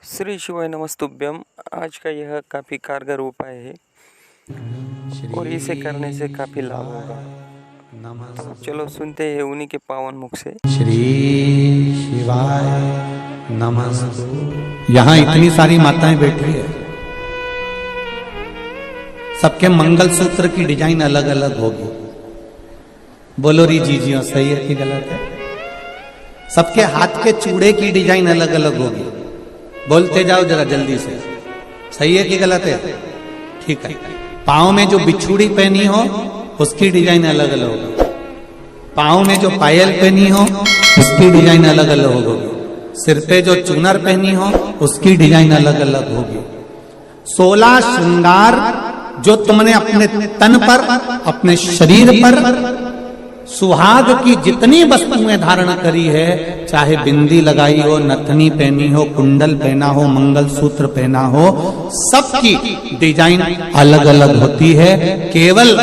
श्री शिवाय नमस्तुभ्यम। आज का यह काफ़ी कारगर उपाय है और इसे करने से काफ़ी लाभ होगा। तो चलो सुनते हैं उन्हीं के पावन मुख से। श्री शिवाय नमस्तु। यहाँ इतनी सारी माताएं बैठी है, सबके मंगल सूत्र की डिजाइन अलग अलग होगी। बोलो री जीजियो, सही है कि गलत है? सबके हाथ के चूड़े की डिजाइन अलग अलग होगी। बोलते जाओ जरा जल्दी से, सही है कि गलत है? ठीक है। पाँव में जो बिछुड़ी पहनी हो उसकी डिजाइन अलग अलग होगी। पाँव में जो पायल पहनी हो उसकी डिजाइन अलग अलग होगी। सिर पे जो चुनर पहनी हो उसकी डिजाइन अलग अलग होगी। 16 श्रृंगार जो तुमने अपने तन पर, अपने शरीर पर सुहाग की जितनी वस्तुएं धारण करी है, चाहे बिंदी लगाई हो, नथनी पहनी हो, कुंडल पहना हो, मंगलसूत्र पहना हो, सबकी डिजाइन अलग अलग होती है। केवल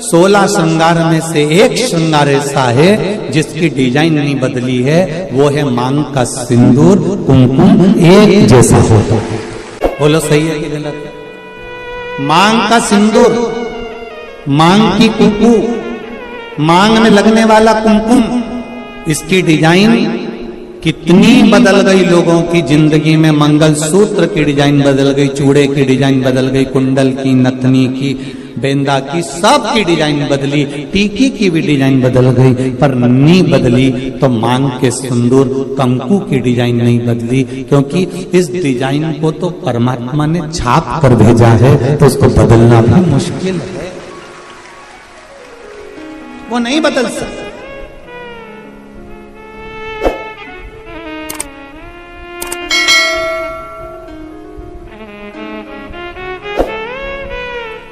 16 श्रृंगार में से एक श्रृंगार ऐसा है जिसकी डिजाइन नहीं बदली है, वो है मांग का सिंदूर, कुमकुम एक जैसा होता है। बोलो सही है कि गलत है? मांग का सिंदूर, मांग की कुकू, मांग में लगने वाला कुमकुम, इसकी डिजाइन कितनी बदल गई लोगों की जिंदगी में। मंगलसूत्र की डिजाइन बदल गई, चूड़े की डिजाइन बदल गई, कुंडल की, नथनी की, बेंदा की, सब की डिजाइन बदली, टीकी की भी डिजाइन बदल गई, पर नहीं बदली तो मांग के सिंदूर कंकु की डिजाइन नहीं बदली, क्योंकि इस डिजाइन को तो परमात्मा ने छाप कर भेजा है, तो उसको बदलना भी मुश्किल है, वो नहीं बदल सकता।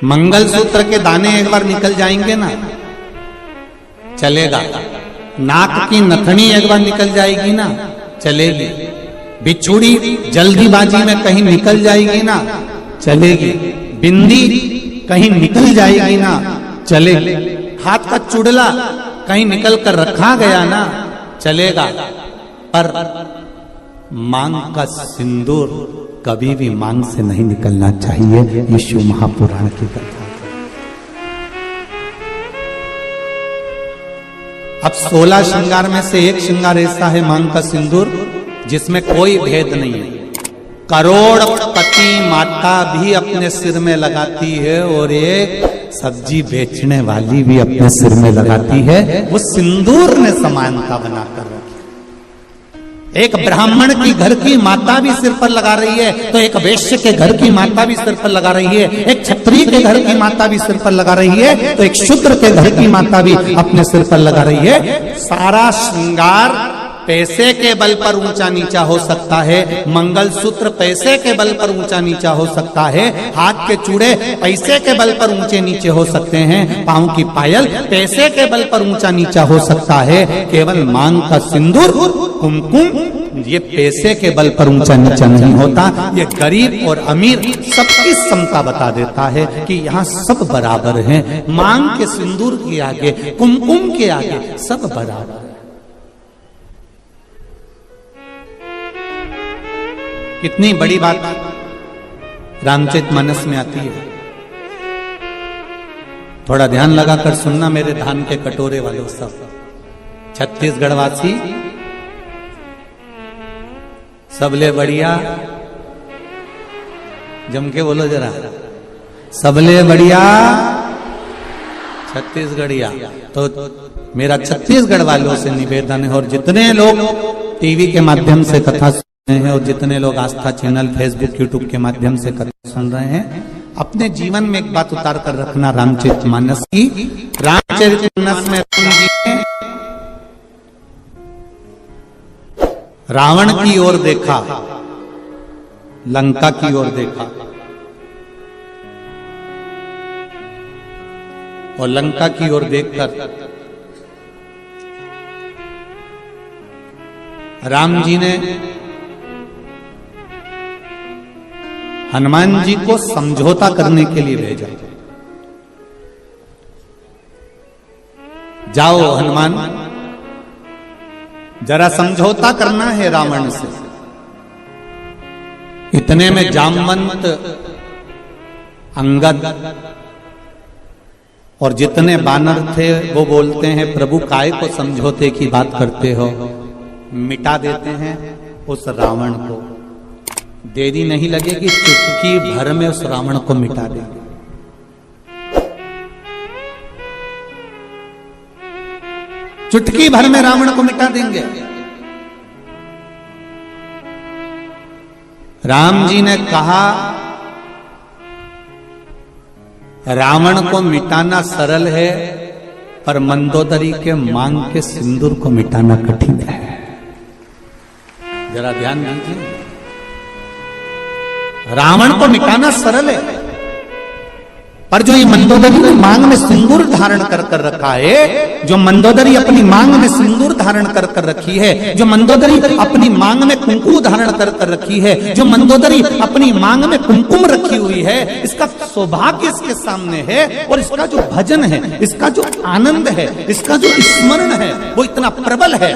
मंगलसूत्र के दाने एक बार निकल जाएंगे ना, चलेगा। नाक की नथनी एक बार निकल जाएगी ना, चलेगी। बिछुड़ी जल्दीबाजी में कहीं निकल जाएगी ना, चलेगी। बिंदी कहीं निकल जाएगी ना, चलेगी। हाथ का चुड़ला कहीं निकल कर रखा गया ना, चलेगा। पर मांग का सिंदूर कभी भी मांग से नहीं निकलना चाहिए। ये शिव महापुराण की कथा। अब 16 श्रृंगार में से एक श्रृंगार ऐसा है मांग का सिंदूर जिसमें कोई भेद नहीं है। करोड़पति माता भी अपने सिर में लगाती है और एक सब्जी बेचने वाली भी अपने सिर में लगाती है। वो सिंदूर ने समानता बनाकर रखी। एक ब्राह्मण की घर की माता भी सिर पर लगा रही है, तो एक वैश्य के घर की माता भी सिर पर लगा रही है। एक क्षत्रिय के घर की माता भी सिर पर लगा रही है, तो एक शूद्र के घर की माता भी अपने सिर पर लगा रही है। सारा श्रृंगार पैसे के बल पर ऊंचा नीचा हो सकता है, मंगलसूत्र पैसे के बल पर ऊंचा नीचा हो सकता है, हाथ के चूड़े पैसे के बल पर ऊंचे नीचे हो सकते हैं, पांव की पायल पैसे के बल पर ऊंचा नीचा हो सकता है। केवल मांग का सिंदूर, कुमकुम, ये पैसे के बल पर ऊंचा नीचा नहीं होता। ये गरीब और अमीर सबकी समता बता देता है कि यहाँ सब बराबर हैं। मांग के सिंदूर के आगे, कुमकुम के आगे सब बराबर है। कितनी बड़ी बात रामचरितमानस में आती है। थोड़ा ध्यान लगाकर सुनना मेरे धान के कटोरे वालों सब। छत्तीसगढ़ वासी सबले बढ़िया, जम के बोलो जरा, सबले बढ़िया छत्तीसगढ़िया। तो मेरा छत्तीसगढ़ वालों से निवेदन है, और जितने लोग टीवी के माध्यम से कथा हैं और जितने लोग आस्था चैनल, फेसबुक, यूट्यूब के माध्यम से कथा सुन रहे हैं, अपने जीवन में एक बात उतार कर रखना रामचरितमानस की। रामचरितमानस में राम जी ने रावण की ओर देखा, लंका की ओर देखा, और लंका की ओर देखकर राम जी ने हनुमान जी को समझौता करने के लिए भेजा। जाओ हनुमान, जरा समझौता करना है रावण से। इतने में जामवंत, अंगद और जितने बानर थे वो बोलते हैं प्रभु काय को समझौते की बात करते हो, मिटा देते हैं उस रावण को। देरी नहीं लगेगी, चुटकी भर में उस रावण को मिटा देंगे। चुटकी भर में रावण को मिटा देंगे। राम जी ने कहा रावण को मिटाना सरल है, पर मंदोदरी के मांग के सिंदूर को मिटाना कठिन है। जरा ध्यान दीजिए, रावण को मिटाना सरल है, पर जो ये मंदोदरी ने मांग में सिंदूर धारण कर कर रखा है, जो मंदोदरी अपनी मांग में सिंदूर धारण कर कर रखी है, जो मंदोदरी अपनी मांग में कुंकुम धारण कर कर रखी है, जो मंदोदरी अपनी मांग में कुमकुम रखी हुई है, इसका सौभाग्य इसके सामने है। और इसका जो भजन है, इसका जो आनंद है, इसका जो स्मरण है, वो इतना प्रबल है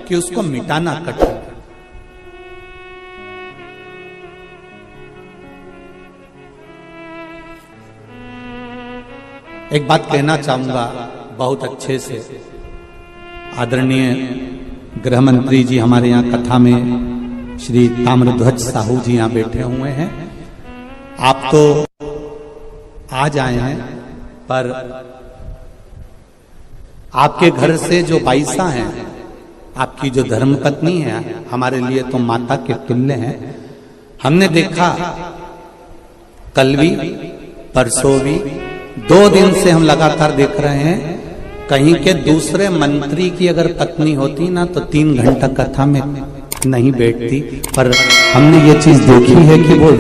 कि उसको मिटाना कठिन है। एक बात कहना चाहूंगा बहुत अच्छे से, आदरणीय गृह मंत्री जी हमारे यहाँ कथा में श्री ताम्रध्वज साहू जी यहाँ बैठे हुए हैं। आप तो आज आए हैं, पर आपके घर से जो बाईसा हैं, आपकी जो धर्मपत्नी है, हमारे लिए तो माता के तुल्य हैं। हमने देखा कल भी, परसों भी, 2 दिन से हम लगातार देख रहे हैं, कहीं के दूसरे मंत्री की अगर पत्नी होती ना तो 3 घंटा कथा में नहीं बैठती, पर हमने ये चीज देखी है कि वो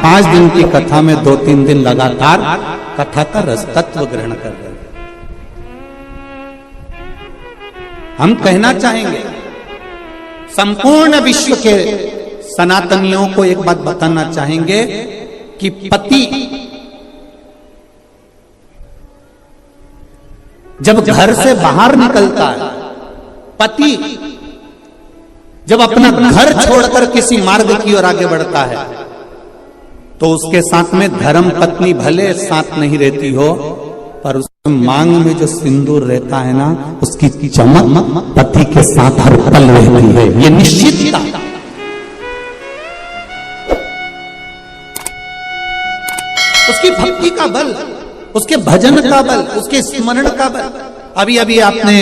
5 दिन की कथा में 2-3 दिन लगातार कथा का रस तत्व ग्रहण कर रहे हैं। हम कहना चाहेंगे संपूर्ण विश्व के सनातनियों को एक बात बताना चाहेंगे कि पति जब घर से बाहर निकलता है, पति जब अपना घर छोड़कर किसी मार्ग की ओर आगे बढ़ता है, तो उसके साथ में धर्म पत्नी भले साथ नहीं रहती हो, पर उसकी मांग में जो सिंदूर रहता है ना, उसकी चमक पति के साथ हर पल रहती है। ये निश्चितता, उसकी भक्ति का बल, उसके भजन का बल, उसके स्मरण का बल। अभी अभी आपने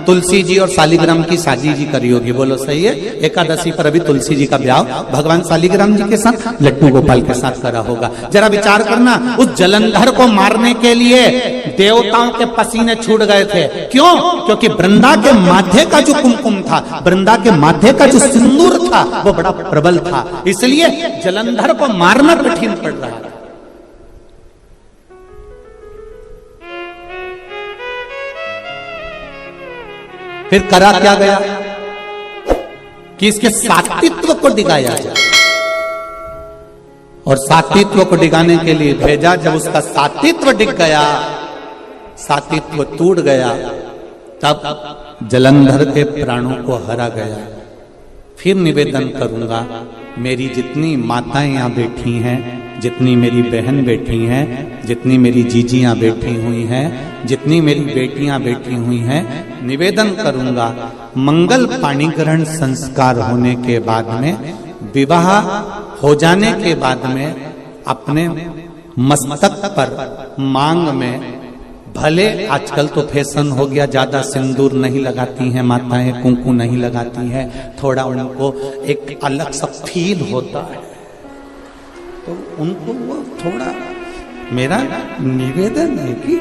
तुलसी जी और शालिग्राम की शादी जी करी होगी, बोलो सही है? एकादशी पर अभी तुलसी जी का ब्याह भगवान शालिग्राम जी के साथ लड्डू गोपाल के साथ करा होगा। जरा विचार करना, उस जलंधर को मारने के लिए देवताओं के पसीने छूट गए थे। क्यों? क्योंकि वृंदा के माथे का जो कुमकुम था, वृंदा के माथे का जो सिंदूर था, वो बड़ा प्रबल था, इसलिए जलंधर को मारना कठिन पड़ रहा था। फिर करा क्या गया कि इसके सात्वित्व को डिगाया जाए, और सात्वित्व को डिगाने के लिए भेजा। जब उसका सात्वित्व डिग गया, सात्वित्व टूट गया, तब जलंधर के प्राणों को हरा गया। फिर निवेदन करूंगा, मेरी जितनी माताएं यहाँ बैठी हैं, जितनी मेरी बहन बैठी हैं, जितनी मेरी जीजियां बैठी हुई हैं, जितनी मेरी बेटियां बैठी हुई हैं, निवेदन करूंगा, मंगल पाणी ग्रहण संस्कार होने के बाद में, विवाह हो जाने के बाद में, अपने मस्तक पर मांग में, भले आजकल तो फैशन हो गया, ज्यादा सिंदूर नहीं लगाती हैं माताएं, कुंकू नहीं लगाती हैं, थोड़ा उनको एक अलग सा फील होता है, तो उनको वो थोड़ा, मेरा निवेदन है कि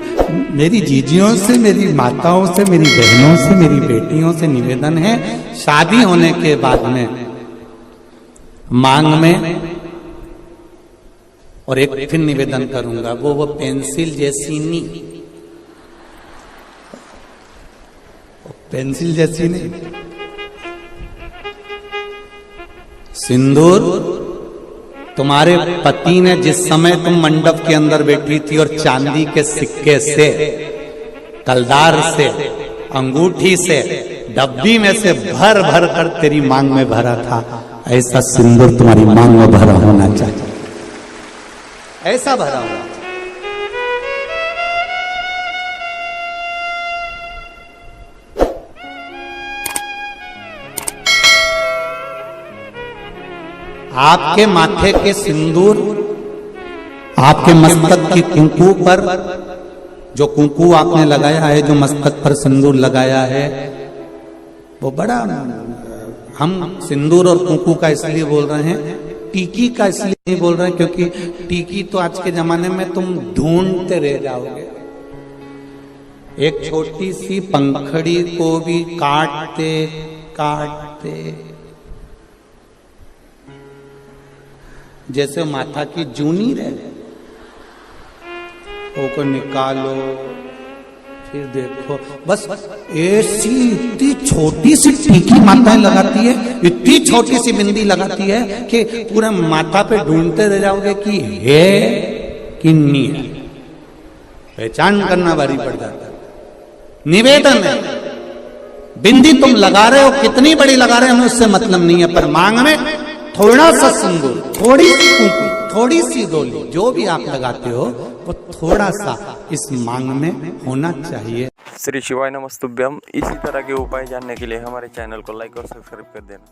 मेरी जीजियों से, मेरी माताओं से, मेरी बहनों से, मेरी बेटियों से निवेदन है, शादी होने के बाद में मांग में, और एक फिर निवेदन करूंगा, वो पेंसिल जैसी नहीं, पेंसिल जैसी नहीं, सिंदूर तुम्हारे पति ने जिस समय तुम मंडप के अंदर बैठी थी और चांदी के सिक्के से, कलदार से, अंगूठी से, डब्बी में से भर भर कर तेरी मांग में भरा था, ऐसा सिंदूर तुम्हारी मांग में भरा होना चाहिए, ऐसा भरा होना चाहिए। आपके माथे के सिंदूर, आपके मस्तक की कुंकू पर जो कुंकू आपने लगाया है, जो मस्तक पर सिंदूर लगाया है, वो बड़ा, हम सिंदूर और कुंकू का इसलिए बोल रहे हैं, टीकी का इसलिए नहीं बोल रहे हैं क्योंकि टीकी तो आज के जमाने में तुम ढूंढते रह जाओगे। एक छोटी सी पंखड़ी को भी काटते काटते, जैसे माथा की जूनी रहे, वो को निकालो, फिर देखो, बस ऐसी इतनी छोटी सी टीकी माताएं लगाती है, इतनी छोटी सी बिंदी लगाती है कि पूरे माथा पे ढूंढते रह जाओगे कि है कि नहीं है, पहचान करना भारी पड़ जाता है। निवेदन है, बिंदी तुम लगा रहे हो, कितनी बड़ी लगा रहे हो हमें उससे मतलब नहीं है, पर मांग में थोड़ा सा सिंदूर, थोड़ी सी कुंकू, थोड़ी सी डोली, जो भी आप लगाते हो वो थोड़ा सा इस मांग में होना चाहिए। श्री शिवाय नमस्तुभ्यम। इसी तरह के उपाय जानने के लिए हमारे चैनल को लाइक और सब्सक्राइब कर देना।